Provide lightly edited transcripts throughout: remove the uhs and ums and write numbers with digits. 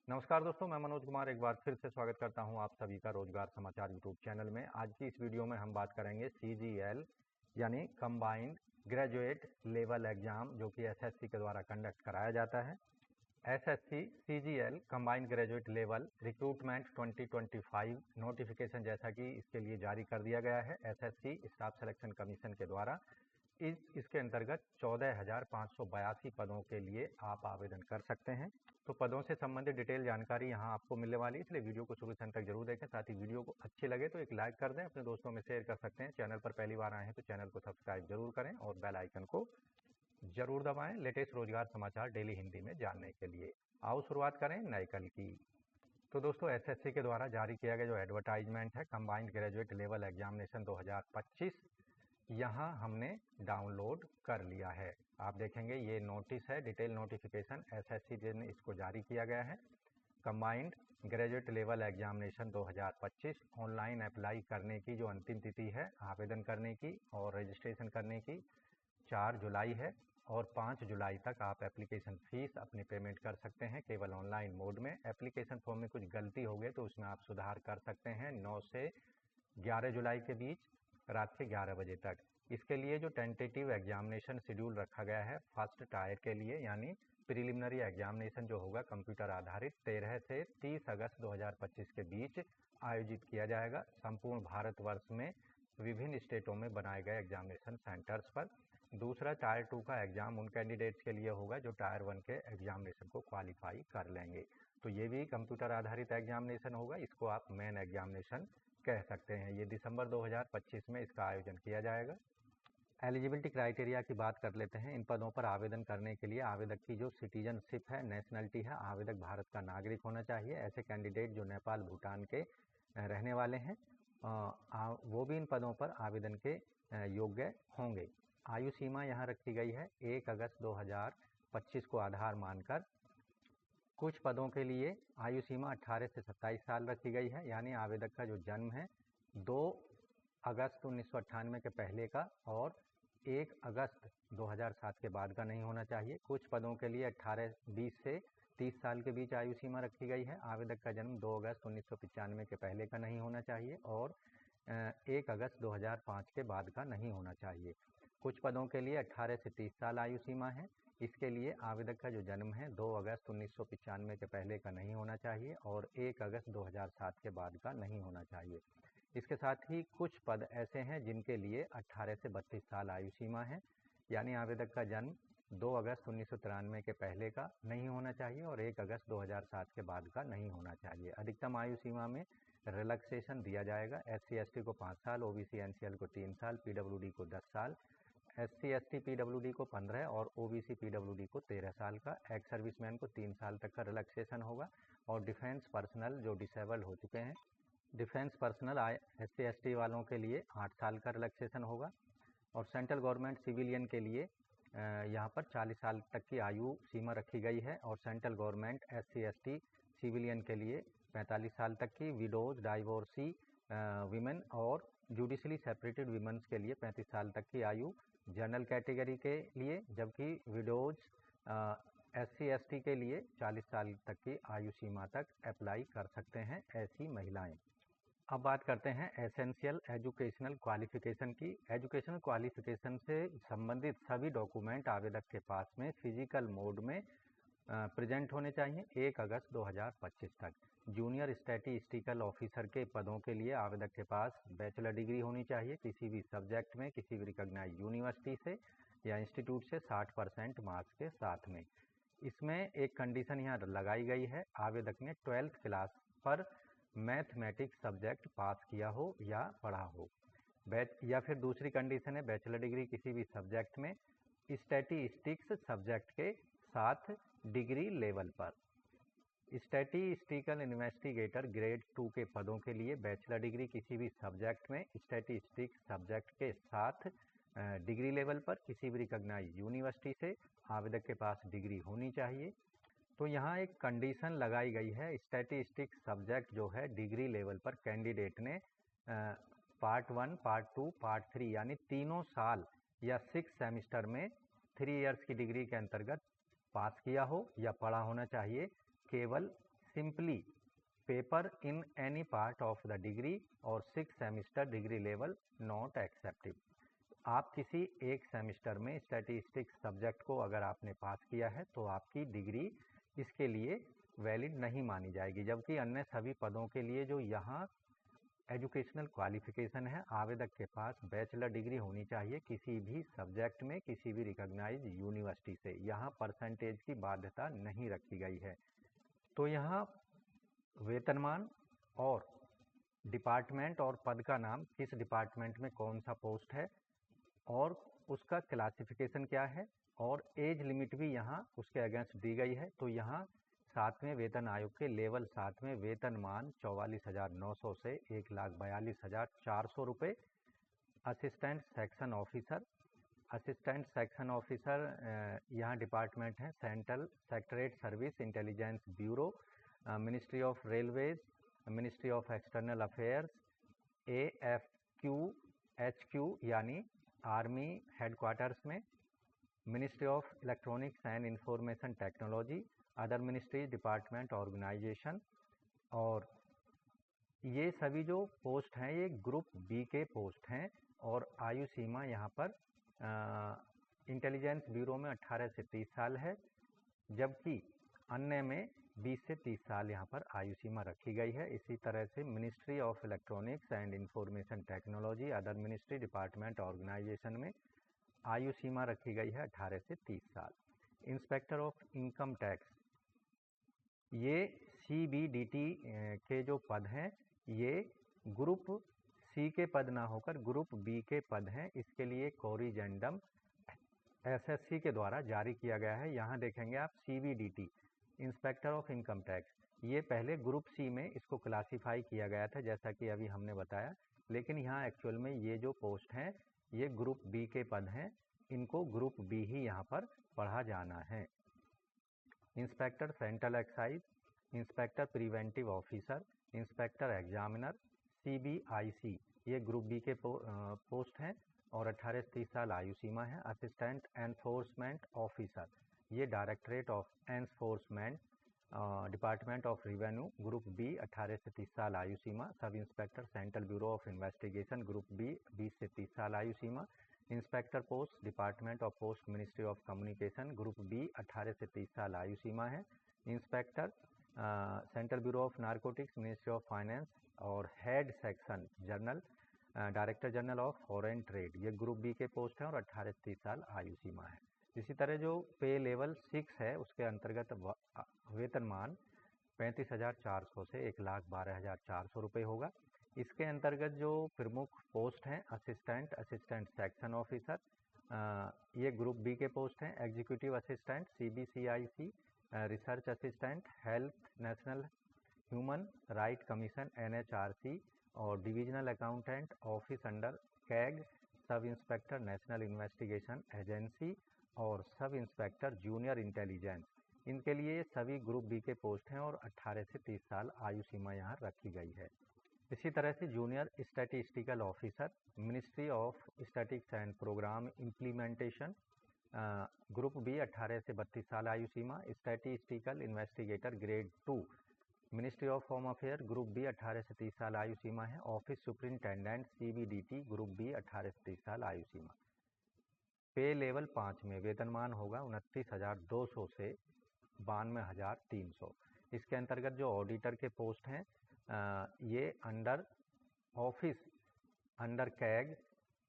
नमस्कार दोस्तों, मैं मनोज कुमार एक बार फिर से स्वागत करता हूं आप सभी का रोजगार समाचार यूट्यूब चैनल में। आज की इस वीडियो में हम बात करेंगे CGL यानी कंबाइंड ग्रेजुएट लेवल एग्जाम, जो कि SSC के द्वारा कंडक्ट कराया जाता है। SSC CGL combined graduate level recruitment 2025 notification जैसा कि इसके लिए जारी कर दिया गया है SSC स्टाफ सिलेक्शन कमीशन के द्वारा। इसके अंतर्गत 14,582 पदों के लिए आप आवेदन कर सकते हैं। तो पदों से संबंधित डिटेल जानकारी यहां आपको मिलने वाली है, इसलिए वीडियो को शुरू से अंत तक जरूर देखें। साथ ही वीडियो को अच्छी लगे तो एक लाइक कर दें, अपने दोस्तों में शेयर कर सकते हैं। चैनल पर पहली बार आए हैं तो चैनल को सब्सक्राइब जरूर करें और बेल आइकन को जरूर दबाएं लेटेस्ट रोजगार समाचार डेली हिंदी में जानने के लिए। आओ शुरुआत करें नए कल की। तो दोस्तों, SSC के द्वारा जारी किया गया जो एडवर्टाइजमेंट है कंबाइंड ग्रेजुएट लेवल एग्जामिनेशन 2025, यहाँ हमने डाउनलोड कर लिया है। आप देखेंगे ये नोटिस है, डिटेल नोटिफिकेशन SSC ने इसको जारी किया गया है। Combined graduate level examination 2025 online apply करने की जो अंतिम तिथि है आवेदन करने की और रजिस्ट्रेशन करने की 4 जुलाई है, और 5 जुलाई तक आप एप्लीकेशन फीस अपनी पेमेंट कर सकते हैं केवल ऑनलाइन मोड में। एप्लीकेशन फॉर्म में कुछ गलती हो गई तो उसमें आप सुधार कर सकते हैं 9 से 11 जुलाई के बीच रात के 11 बजे तक। इसके लिए जो टेंटेटिव एग्जामिनेशन शेड्यूल रखा गया है फर्स्ट टायर के लिए यानी प्रिलिमिनरी एग्जामिनेशन जो होगा कंप्यूटर आधारित 13 से 30 अगस्त 2025 के बीच आयोजित किया जाएगा संपूर्ण भारतवर्ष में विभिन्न स्टेटों में बनाए गए एग्जामिनेशन सेंटर्स पर। दूसरा टायर 2 का एग्जाम उन कैंडिडेट्स के लिए होगा जो टायर 1 के एग्जामिनेशन को क्वालिफाई कर लेंगे। तो ये भी कंप्यूटर आधारित एग्जामिनेशन होगा, इसको आप मेन एग्जामिनेशन कह सकते हैं। ये दिसंबर 2025 में इसका आयोजन किया जाएगा। एलिजिबिलिटी क्राइटेरिया की बात कर लेते हैं। इन पदों पर आवेदन करने के लिए आवेदक की जो सिटीजनशिप है, नेशनलिटी है, आवेदक भारत का नागरिक होना चाहिए। ऐसे कैंडिडेट जो नेपाल भूटान के रहने वाले हैं वो भी इन पदों पर आवेदन के योग्य होंगे। आयु सीमा यहाँ रखी गई है 1 अगस्त 2025 को आधार मानकर। कुछ पदों के लिए आयु सीमा 18 से 27 साल रखी गई है, यानी आवेदक का जो जन्म है 2 अगस्त 1998 के पहले का और 1 अगस्त 2007 के बाद का नहीं होना चाहिए। कुछ पदों के लिए 20 से 30 साल के बीच आयु सीमा रखी गई है, आवेदक का जन्म 2 अगस्त 1995 के पहले का नहीं होना चाहिए और 1 अगस्त 2005 के बाद का नहीं होना चाहिए। कुछ पदों के लिए 18 से 30 साल आयु सीमा है, इसके लिए आवेदक का जो जन्म है 2 अगस्त 1995 के पहले का नहीं होना चाहिए और 1 अगस्त 2007 के बाद का नहीं होना चाहिए। इसके साथ ही कुछ पद ऐसे हैं जिनके लिए 18 से 32 साल आयु सीमा है, यानी आवेदक का जन्म 2 अगस्त 1993 के पहले का नहीं होना चाहिए और 1 अगस्त 2007 के बाद का नहीं होना चाहिए। अधिकतम आयु सीमा में रिलैक्सेशन दिया जाएगा। SC ST को 5 साल, OBC NCL को 3 साल, PWD को 10 साल, SC ST PWD को 15 और OBC PWD को 13 साल का। एक्स सर्विसमैन को 3 साल तक का रिलैक्सेशन होगा और डिफेंस पर्सनल जो डिसेबल्ड हो चुके हैं, डिफेंस पर्सनल SC ST वालों के लिए 8 साल का रिलैक्सेशन होगा और सेंट्रल गवर्नमेंट सिविलियन के लिए यहाँ पर 40 साल तक की आयु सीमा रखी गई है और central government SC ST civilian के लिए 45 साल तक की, विडोज डाइवोर्सी विमेन और जुडिशली सेपरेटेड विमेंस के लिए 35 साल तक की आयु जनरल कैटेगरी के लिए, जबकि विडोज SC ST के लिए 40 साल तक की आयु सीमा तक अप्लाई कर सकते हैं ऐसी महिलाएं। अब बात करते हैं एसेंशियल एजुकेशनल क्वालिफिकेशन की। एजुकेशनल क्वालिफिकेशन से संबंधित सभी डॉक्यूमेंट आवेदक के पास में फिजिकल मोड में प्रेजेंट होने चाहिए 1 अगस्त 2025 तक। जूनियर स्टैटिस्टिकल ऑफिसर के पदों के लिए आवेदक के पास बैचलर डिग्री होनी चाहिए किसी भी सब्जेक्ट में, किसी भी रिकॉग्नाइज्ड यूनिवर्सिटी से या इंस्टीट्यूट से 60% मार्क्स के साथ में। इसमें एक कंडीशन यहाँ लगाई गई है, आवेदक ने 12th क्लास पर मैथमेटिक्स सब्जेक्ट पास किया हो या पढ़ा हो। या फिर दूसरी कंडीशन है बैचलर डिग्री किसी भी सब्जेक्ट में स्टैटिस्टिक्स सब्जेक्ट के साथ डिग्री लेवल पर। स्टैटिस्टिकल इन्वेस्टिगेटर ग्रेड 2 के पदों के लिए बैचलर डिग्री किसी भी सब्जेक्ट में स्टैटिस्टिक्स सब्जेक्ट के साथ डिग्री लेवल पर किसी भी रिकॉग्नाइज्ड यूनिवर्सिटी से आवेदक के पास डिग्री होनी चाहिए। तो यहाँ एक कंडीशन लगाई गई है, स्टैटिस्टिक्स सब्जेक्ट जो है डिग्री लेवल पर कैंडिडेट ने पार्ट 1, पार्ट 2, पार्ट 3 यानी तीनों साल या 6 सेमेस्टर में 3 इयर्स की डिग्री के अंतर्गत पास किया हो या पढ़ा होना चाहिए केवल simply paper in any part of the degree और 6 semester degree level not accepted. आप किसी एक सेमेस्टर में स्टैटिस्टिक्स सब्जेक्ट को अगर आपने पास किया है तो आपकी डिग्री इसके लिए वैलिड नहीं मानी जाएगी, जबकि अन्य सभी पदों के लिए जो यहाँ एजुकेशनल क्वालिफिकेशन है, आवेदक के पास बैचलर डिग्री होनी चाहिए किसी भी सब्जेक्ट में किसी भी रिकॉग्नाइज्ड यूनिवर्सिटी से। यहाँ परसेंटेज की बाध्यता नहीं रखी गई है। तो यहाँ वेतनमान और डिपार्टमेंट और पद का नाम, किस डिपार्टमेंट में कौन सा पोस्ट है और उसका क्लासिफिकेशन क्या है, और एज लिमिट भी यहाँ उसके अगेंस्ट दी गई है। तो यहाँ 7वें वेतन आयोग के लेवल 7 में वेतनमान 44,900 से 1,42,400 रुपये। Assistant section officer, assistant section officer यहाँ डिपार्टमेंट है central secretariat service intelligence bureau, ministry of railways, ministry of external affairs, AFQ यानी आर्मी हेडक्वार्टर्स में, ministry of electronics and information technology, other ministry department organisation. और ये सभी जो post हैं ये ग्रुप बी के पोस्ट हैं और आयु सीमा यहाँ पर इंटेलिजेंस ब्यूरो में 18 से 30 साल है, जबकि अन्य में 20 से 30 साल यहाँ पर आयु सीमा रखी गई है। इसी तरह से ministry of electronics and information technology, other ministry department organisation में आयु सीमा रखी गई है 18 से 30 साल। इंस्पेक्टर ऑफ इनकम टैक्स, ये CBDT के जो पद हैं ये ग्रुप सी के पद ना होकर ग्रुप बी के पद हैं। इसके लिए कोरिजेंडम SSC के द्वारा जारी किया गया है। यहाँ देखेंगे आप CBDT inspector of income tax, ये पहले ग्रुप सी में इसको क्लासीफाई किया गया था जैसा कि अभी हमने बताया, लेकिन यहाँ एक्चुअल में ये जो पोस्ट हैं ये ग्रुप बी के पद हैं, इनको ग्रुप बी ही यहाँ पर पढ़ा जाना है। Inspector central excise, inspector preventive officer, inspector examiner, CBIC, ये ग्रुप बी के पोस्ट हैं और 18 से 30 साल आयु सीमा है। असिस्टेंट एनफोर्समेंट ऑफिसर, ये directorate of enforcement department of revenue, group B 18 से 30 साल आयु सीमा। Sub inspector central bureau of investigation, group B 20 से 30 साल आयु सीमा। Inspector post department of post ministry of communication, group B 18 से 30 साल आयु सीमा है। Inspector central bureau of narcotics, ministry of finance और head section general director general of foreign trade, ये ग्रुप बी के पोस्ट हैं और 18 से 30 साल आयु सीमा है। इसी तरह जो पे लेवल 6 है उसके अंतर्गत वेतनमान 35,400 से 1,12,400 रुपये होगा। इसके अंतर्गत जो प्रमुख पोस्ट हैं असिस्टेंट, असिस्टेंट सेक्शन ऑफिसर, ये ग्रुप बी के पोस्ट हैं। Executive assistant CBCIC, research assistant health national human right commission NHRC और divisional accountant office under CAG, sub inspector national investigation agency और सब इंस्पेक्टर जूनियर इंटेलिजेंस, इनके लिए सभी group B के post हैं और 18 से 30 साल आयु सीमा यहाँ रखी गई है। इसी तरह से junior statistical officer, ministry of statics and programme implementation, group B 18 से 32 साल आयु सीमा। Statistical investigator grade 2, ministry of home affair, group B 18 से 30 साल आयु सीमा है। Office superintendent CBDT, group B 18 से 30 साल आयु सीमा। पे लेवल 5 में वेतनमान होगा 29,200 से 92,300। इसके अंतर्गत जो ऑडिटर के पोस्ट हैं ये अंडर ऑफिस अंडर कैग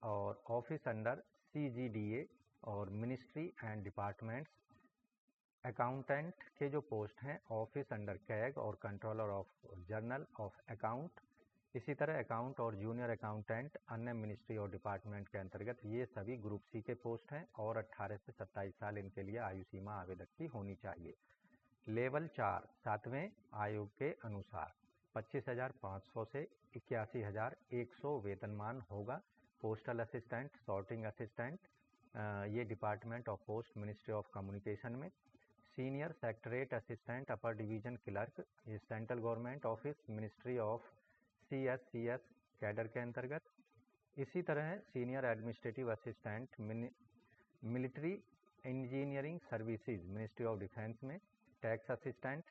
और ऑफिस अंडर CGDA और मिनिस्ट्री एंड डिपार्टमेंट्स। अकाउंटेंट के जो पोस्ट हैं ऑफिस अंडर कैग और controller of journal of account. इसी तरह अकाउंट और जूनियर अकाउंटेंट अन्य मिनिस्ट्री और डिपार्टमेंट के अंतर्गत, ये सभी ग्रुप सी के पोस्ट हैं और 18 से 27 साल इनके लिए आयु सीमा आवेदक की होनी चाहिए। लेवल 4 7वें आयोग के अनुसार 25,500 से 81,100 वेतनमान होगा। पोस्टल असिस्टेंट, सॉर्टिंग असिस्टेंट, ये department of post ministry of communication में। Senior secretariat assistant, upper division clerk, ये central government office ministry of CSCS cadre के अंतर्गत। इसी तरह senior administrative assistant military engineering services ministry of defence में। Tax assistant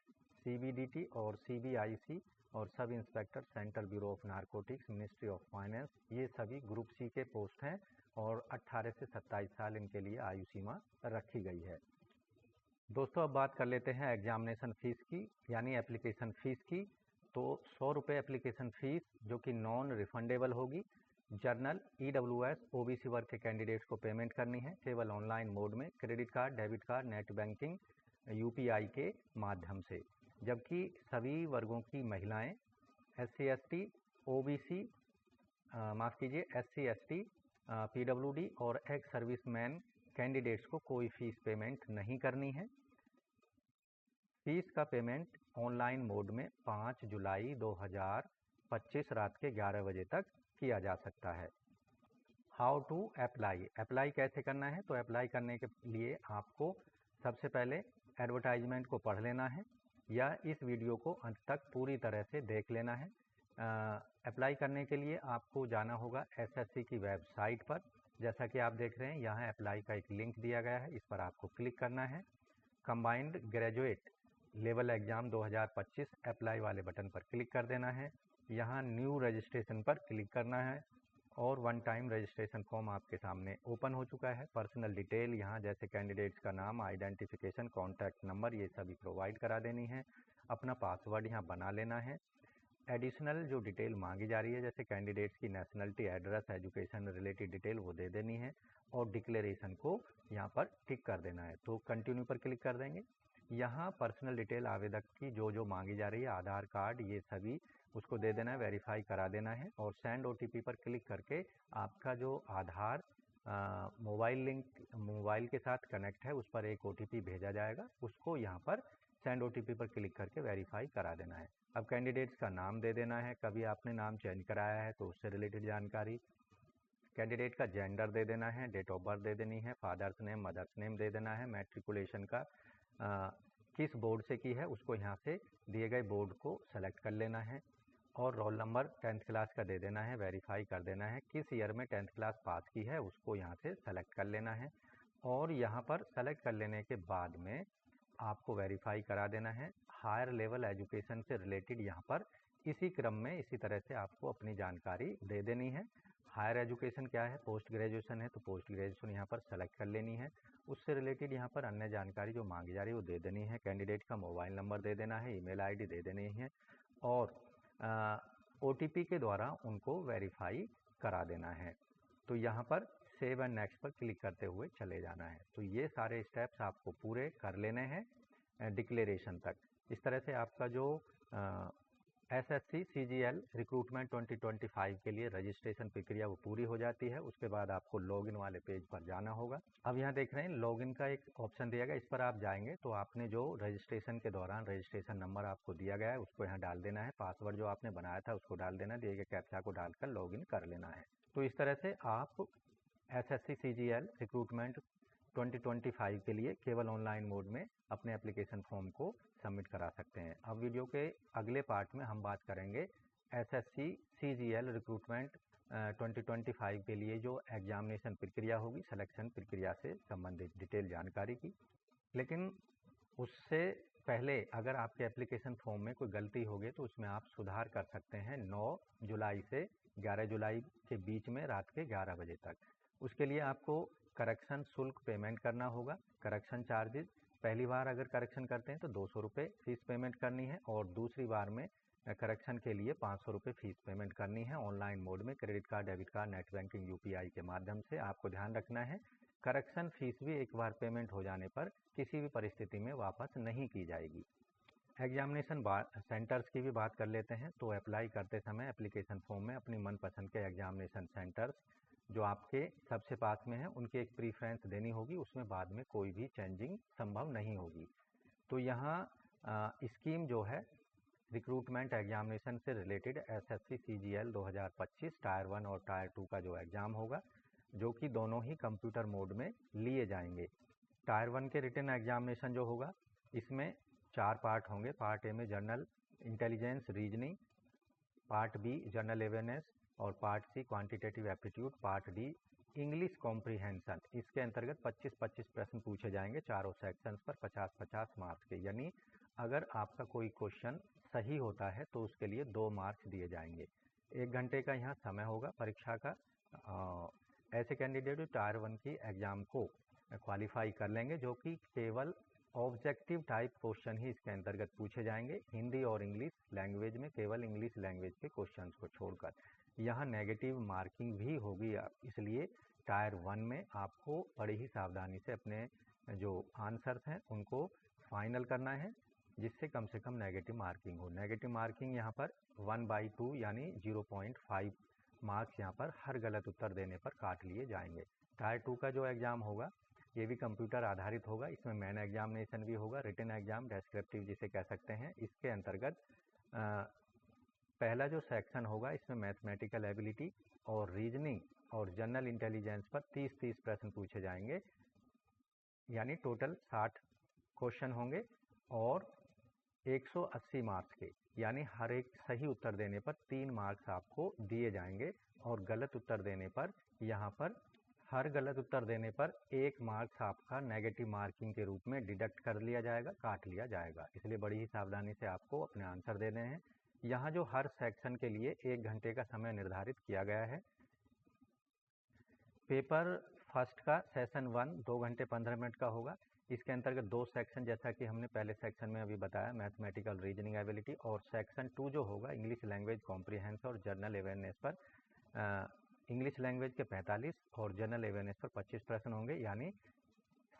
CBDT और CBIC और sub inspector central bureau of narcotics, ministry of finance, ये सभी ग्रुप सी के पोस्ट हैं और 18 से 27 साल इनके लिए आयु सीमा रखी गई है। दोस्तों अब बात कर लेते हैं एग्जामिनेशन फ़ीस की, यानी एप्लीकेशन फ़ीस की। तो 100 रुपये एप्लीकेशन फ़ीस जो कि नॉन रिफंडेबल होगी। जर्नल, EWS, OBC वर्ग के कैंडिडेट्स को पेमेंट करनी है केवल ऑनलाइन मोड में, credit card, debit card, net banking, UPI के माध्यम से। जबकि सभी वर्गों की महिलाएं, SC ST, OBC, माफ़ कीजिए SC ST, PWD और एक्स सर्विसमैन कैंडिडेट्स को कोई फ़ीस पेमेंट नहीं करनी है। फीस का पेमेंट ऑनलाइन मोड में 5 जुलाई 2025 रात के 11 बजे तक किया जा सकता है। हाउ टू अप्लाई कैसे करना है? तो अप्लाई करने के लिए आपको सबसे पहले एडवर्टाइजमेंट को पढ़ लेना है या इस वीडियो को अंत तक पूरी तरह से देख लेना है। अप्लाई करने के लिए आपको जाना होगा SSC की वेबसाइट पर। जैसा कि आप देख रहे हैं यहाँ अप्लाई का एक लिंक दिया गया है, इस पर आपको क्लिक करना है। Combined graduate level exam 2025 apply वाले बटन पर क्लिक कर देना है। यहाँ न्यू रजिस्ट्रेशन पर क्लिक करना है और वन टाइम रजिस्ट्रेशन फॉर्म आपके सामने ओपन हो चुका है। पर्सनल डिटेल यहाँ जैसे कैंडिडेट्स का नाम, आइडेंटिफिकेशन, कॉन्टैक्ट नंबर, ये सभी प्रोवाइड करा देनी है। अपना पासवर्ड यहाँ बना लेना है। एडिशनल जो डिटेल मांगी जा रही है जैसे कैंडिडेट्स की nationality, address, education related detail वो दे देनी है और डिक्लेरेशन को यहाँ पर टिक कर देना है। तो कंटिन्यू पर क्लिक कर देंगे। यहाँ पर्सनल डिटेल आवेदक की जो मांगी जा रही है, आधार कार्ड, ये सभी उसको दे देना है, वेरीफाई करा देना है और सेंड OTP पर क्लिक करके आपका जो आधार मोबाइल के साथ कनेक्ट है उस पर एक OTP भेजा जाएगा, उसको यहाँ पर सेंड OTP पर क्लिक करके वेरीफाई करा देना है। अब कैंडिडेट्स का नाम दे देना है, कभी आपने नाम चेंज कराया है तो उससे रिलेटेड जानकारी। कैंडिडेट का जेंडर दे देना है, डेट ऑफ बर्थ दे देनी है, फादर्स नेम, मदर्स नेम दे देना है, मैट्रिकुलेशन का किस बोर्ड से की है उसको यहाँ से दिए गए बोर्ड को सेलेक्ट कर लेना है और रोल नंबर 10th क्लास का दे देना है, वेरीफाई कर देना है। किस ईयर में 10th क्लास पास की है उसको यहाँ से सेलेक्ट कर लेना है और यहाँ पर सेलेक्ट कर लेने के बाद में आपको वेरीफाई करा देना है। हायर लेवल एजुकेशन से रिलेटेड यहाँ पर इसी क्रम में इसी तरह से आपको अपनी जानकारी दे देनी है। हायर एजुकेशन क्या है? पोस्ट ग्रेजुएशन है तो पोस्ट ग्रेजुएशन यहाँ पर सेलेक्ट कर लेनी है। उससे रिलेटेड यहाँ पर अन्य जानकारी जो मांगी जा रही है वो दे देनी है। कैंडिडेट का मोबाइल नंबर दे देना है, ईमेल आईडी दे देनी है और OTP के द्वारा उनको वेरीफाई करा देना है। तो यहाँ पर सेव एंड नेक्स्ट पर क्लिक करते हुए चले जाना है। तो ये सारे स्टेप्स आपको पूरे कर लेने हैं डिक्लेरेशन तक। इस तरह से आपका जो SSC CGL रिक्रूटमेंट 2025 के लिए रजिस्ट्रेशन प्रक्रिया वो पूरी हो जाती है। उसके बाद आपको लॉगिन वाले पेज पर जाना होगा। अब यहाँ देख रहे हैं लॉगिन का एक ऑप्शन दिया गया, इस पर आप जाएंगे तो आपने जो रजिस्ट्रेशन के दौरान रजिस्ट्रेशन नंबर आपको दिया गया है उसको यहाँ डाल देना है, पासवर्ड जो आपने बनाया था उसको डाल देना है, दिए गए कैप्चा को डालकर लॉगिन कर लेना है। तो इस तरह से आप SSC CGL रिक्रूटमेंट 2025 के लिए केवल ऑनलाइन मोड में अपने एप्लीकेशन फॉर्म को सबमिट करा सकते हैं। अब वीडियो के अगले पार्ट में हम बात करेंगे SSC CGL रिक्रूटमेंट 2025 के लिए जो एग्जामिनेशन प्रक्रिया होगी, सिलेक्शन प्रक्रिया से संबंधित डिटेल जानकारी की। लेकिन उससे पहले अगर आपके एप्लीकेशन फॉर्म में कोई गलती होगी तो उसमें आप सुधार कर सकते हैं 9 जुलाई से 11 जुलाई के बीच में रात के 11 बजे तक। उसके लिए आपको करेक्शन शुल्क पेमेंट करना होगा। करेक्शन चार्जेस पहली बार अगर करेक्शन करते हैं तो 200 रुपये फीस पेमेंट करनी है और दूसरी बार में करेक्शन के लिए 500 रुपये फीस पेमेंट करनी है ऑनलाइन मोड में, credit card, debit card, net banking, UPI के माध्यम से। आपको ध्यान रखना है करेक्शन फीस भी एक बार पेमेंट हो जाने पर किसी भी परिस्थिति में वापस नहीं की जाएगी। एग्जामिनेशन सेंटर्स की भी बात कर लेते हैं। तो अप्लाई करते समय एप्लीकेशन फॉर्म में अपनी मनपसंद के एग्जामिनेशन सेंटर्स जो आपके सबसे पास में है उनकी एक प्रीफ्रेंस देनी होगी, उसमें बाद में कोई भी चेंजिंग संभव नहीं होगी। तो यहाँ स्कीम जो है रिक्रूटमेंट एग्जामिनेशन से रिलेटेड SSC CGL 2025 टायर 1 और टायर 2 का जो एग्ज़ाम होगा जो कि दोनों ही कंप्यूटर मोड में लिए जाएंगे। टायर 1 के रिटन एग्जामिनेशन जो होगा इसमें 4 पार्ट होंगे। पार्ट ए में general intelligence reasoning, part B general awareness और part C quantitative aptitude, part D English comprehension. इसके अंतर्गत 25-25 प्रश्न पूछे जाएंगे चारों सेक्शंस पर 50-50 मार्क्स के, यानी अगर आपका कोई क्वेश्चन सही होता है तो उसके लिए 2 मार्क्स दिए जाएंगे। 1 घंटे का यहाँ समय होगा परीक्षा का। ऐसे कैंडिडेट जो टायर 1 की एग्ज़ाम को क्वालिफाई कर लेंगे, जो कि केवल ऑब्जेक्टिव टाइप क्वेश्चन ही इसके अंतर्गत पूछे जाएंगे, हिंदी और इंग्लिश लैंग्वेज में, केवल इंग्लिश लैंग्वेज के क्वेश्चंस को छोड़कर। यहाँ नेगेटिव मार्किंग भी होगी, इसलिए टायर 1 में आपको बड़ी ही सावधानी से अपने जो आंसर्स हैं उनको फाइनल करना है, जिससे कम से कम नेगेटिव मार्किंग हो। नेगेटिव मार्किंग यहाँ पर 1/2 यानी 0.5 मार्क्स यहाँ पर हर गलत उत्तर देने पर काट लिए जाएंगे। टायर 2 का जो एग्ज़ाम होगा ये भी कंप्यूटर आधारित होगा। इसमें मेन एग्जामिनेशन भी होगा, रिटन एग्जाम, डेस्क्रिप्टिव जिसे कह सकते हैं। इसके अंतर्गत पहला जो सेक्शन होगा इसमें मैथमेटिकल एबिलिटी और रीजनिंग और जनरल इंटेलिजेंस पर 30-30 प्रश्न पूछे जाएंगे, यानी टोटल 60 क्वेश्चन होंगे और 180 मार्क्स के, यानी हर एक सही उत्तर देने पर 3 मार्क्स आपको दिए जाएंगे और गलत उत्तर देने पर यहाँ पर हर गलत उत्तर देने पर 1 मार्क्स आपका नेगेटिव मार्किंग के रूप में डिडक्ट कर लिया जाएगा, काट लिया जाएगा। इसलिए बड़ी ही सावधानी से आपको अपने आंसर देने हैं। यहाँ जो हर सेक्शन के लिए 1 घंटे का समय निर्धारित किया गया है। पेपर फर्स्ट का सेशन 1 2 घंटे 15 मिनट का होगा। इसके अंतर्गत 2 सेक्शन, जैसा कि हमने पहले सेक्शन में अभी बताया, मैथमेटिकल रीजनिंग एबिलिटी, और सेक्शन 2 जो होगा इंग्लिश लैंग्वेज कॉम्प्रिहेंशन और जनरल अवेयरनेस पर इंग्लिश लैंग्वेज के 45 और जनरल अवेयरनेस पर 25 प्रश्न होंगे, यानी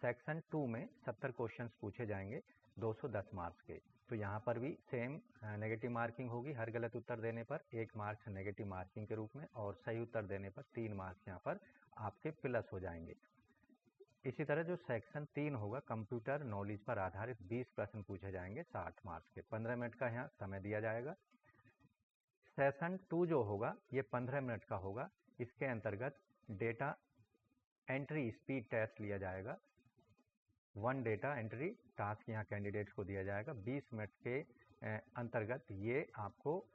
सेक्शन 2 में 70 क्वेश्चंस पूछे जाएंगे 210 मार्क्स के। तो यहाँ पर भी सेम नेगेटिव मार्किंग होगी, हर गलत उत्तर देने पर 1 मार्क्स नेगेटिव मार्किंग के रूप में और सही उत्तर देने पर 3 मार्क्स यहाँ पर आपके प्लस हो जाएंगे। इसी तरह जो सेक्शन 3 होगा कंप्यूटर नॉलेज पर आधारित 20 प्रश्न पूछे जाएंगे 60 मार्क्स के, 15 मिनट का यहाँ समय दिया जाएगा। सेशन 2 जो होगा ये 15 मिनट का होगा। इसके अंतर्गत डेटा एंट्री स्पीड टेस्ट लिया जाएगा। 1 डेटा एंट्री टास्क यहाँ कैंडिडेट्स को दिया जाएगा। 20 मिनट के अंतर्गत ये आपको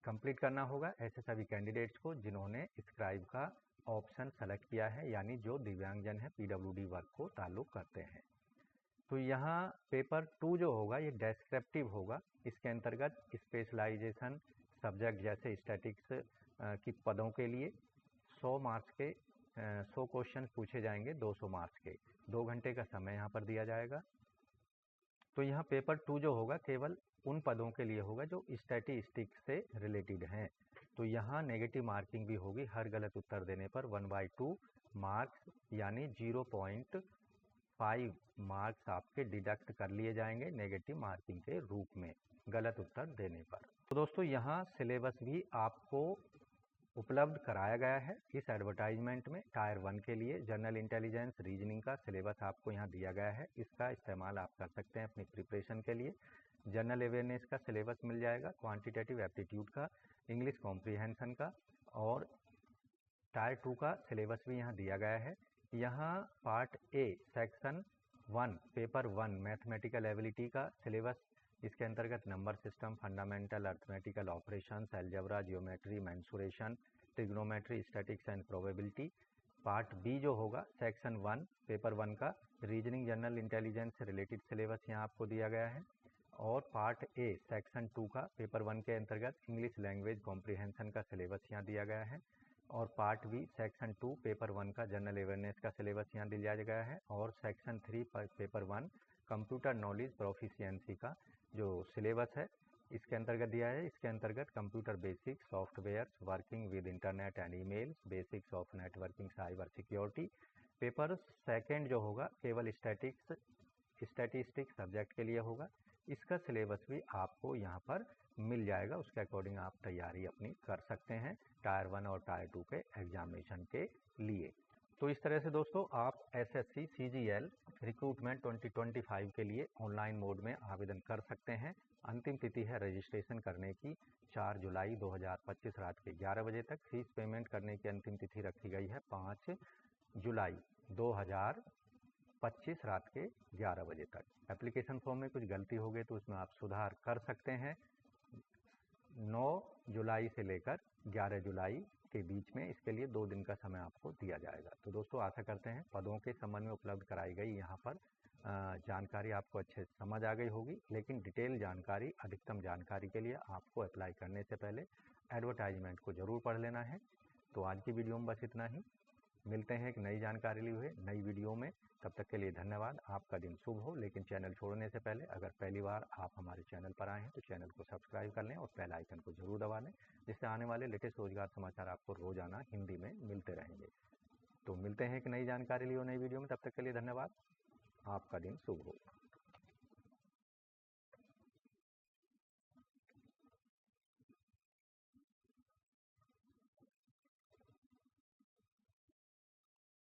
कंप्लीट करना होगा ऐसे सभी कैंडिडेट्स को जिन्होंने स्क्राइब का ऑप्शन सेलेक्ट किया है, यानी जो दिव्यांगजन है, पीडब्ल्यूडी वर्ग को ताल्लुक करते हैं। तो यहाँ पेपर 2 जो होगा ये डेस्क्रिप्टिव होगा। इसके अंतर्गत स्पेशलाइजेशन सब्जेक्ट जैसे स्टैटिक्स की पदों के लिए 100 मार्क्स के 100 क्वेश्चन पूछे जाएंगे 200 मार्क्स के। 2 घंटे का समय यहाँ पर दिया जाएगा। तो यहाँ पेपर 2 जो होगा केवल उन पदों के लिए होगा जो स्टैटिस्टिक्स से रिलेटेड हैं। तो यहाँ नेगेटिव मार्किंग भी होगी, हर गलत उत्तर देने पर 1/2 मार्क्स यानी 0.5 मार्क्स आपके डिडक्ट कर लिए जाएंगे नेगेटिव मार्किंग के रूप में गलत उत्तर देने पर। तो दोस्तों यहाँ सिलेबस भी आपको उपलब्ध कराया गया है इस एडवर्टाइजमेंट में। टायर 1 के लिए जनरल इंटेलिजेंस रीजनिंग का सिलेबस आपको यहाँ दिया गया है, इसका इस्तेमाल आप कर सकते हैं अपनी प्रिपरेशन के लिए। जनरल अवेयरनेस का सिलेबस मिल जाएगा, क्वांटिटेटिव एप्टीट्यूड का, इंग्लिश कॉम्प्रिहेंशन का, और टायर 2 का सिलेबस भी यहाँ दिया गया है। यहाँ part A section 1 paper 1 mathematical ability का सिलेबस, इसके अंतर्गत number system, fundamental arithmetical operations, algebra, geometry, mensuration, trigonometry, statics and probability. Part B जो होगा सेक्शन 1 पेपर 1 का रीजनिंग जनरल इंटेलिजेंस से रिलेटेड सिलेबस यहाँ आपको दिया गया है। और पार्ट ए सेक्शन 2 का पेपर 1 के अंतर्गत इंग्लिश लैंग्वेज कॉम्प्रिहेंशन का सिलेबस यहाँ दिया गया है। और पार्ट बी सेक्शन 2 पेपर 1 का जनरल अवेयरनेस का सिलेबस यहाँ दिया गया है। और section 3 paper 1 computer knowledge proficiency का जो सिलेबस है इसके अंतर्गत दिया है। इसके अंतर्गत computer basics, softwares, working with internet and emails, basics of networking, cyber security. Paper second जो होगा केवल स्टैटिस्टिक्स सब्जेक्ट के लिए होगा। इसका सिलेबस भी आपको यहाँ पर मिल जाएगा, उसके अकॉर्डिंग आप तैयारी अपनी कर सकते हैं टायर 1 और टायर 2 के एग्जामिनेशन के लिए। तो इस तरह से दोस्तों आप एसएससी सीजीएल रिक्रूटमेंट 2025 के लिए ऑनलाइन मोड में आवेदन कर सकते हैं। अंतिम तिथि है रजिस्ट्रेशन करने की 4 जुलाई 2025 रात के 11 बजे तक। फीस पेमेंट करने की अंतिम तिथि रखी गई है 5 जुलाई 2025 रात के 11 बजे तक। एप्लीकेशन फॉर्म में कुछ गलती हो गई तो उसमें आप सुधार कर सकते हैं। 9 जुलाई से लेकर 11 जुलाई के बीच में इसके लिए 2 दिन का समय आपको दिया जाएगा। तो दोस्तों आशा करते हैं पदों के संबंध में उपलब्ध कराई गई यहाँ पर जानकारी आपको अच्छे से समझ आ गई होगी, लेकिन डिटेल जानकारी, अधिकतम जानकारी के लिए आपको अप्लाई करने से पहले एडवर्टाइजमेंट को ज़रूर पढ़ लेना है। तो आज की वीडियो में बस इतना ही। मिलते हैं एक नई जानकारी लिए हुए नई वीडियो में। तब तक के लिए धन्यवाद। आपका दिन शुभ हो। लेकिन चैनल छोड़ने से पहले अगर पहली बार आप हमारे चैनल पर आए हैं तो चैनल को सब्सक्राइब कर लें और बेल आइकन को जरूर दबा लें, जिससे आने वाले लेटेस्ट रोजगार समाचार आपको रोजाना हिंदी में मिलते रहेंगे। तो मिलते हैं एक नई जानकारी लिए नई वीडियो में। तब तक के लिए धन्यवाद। आपका दिन शुभ हो।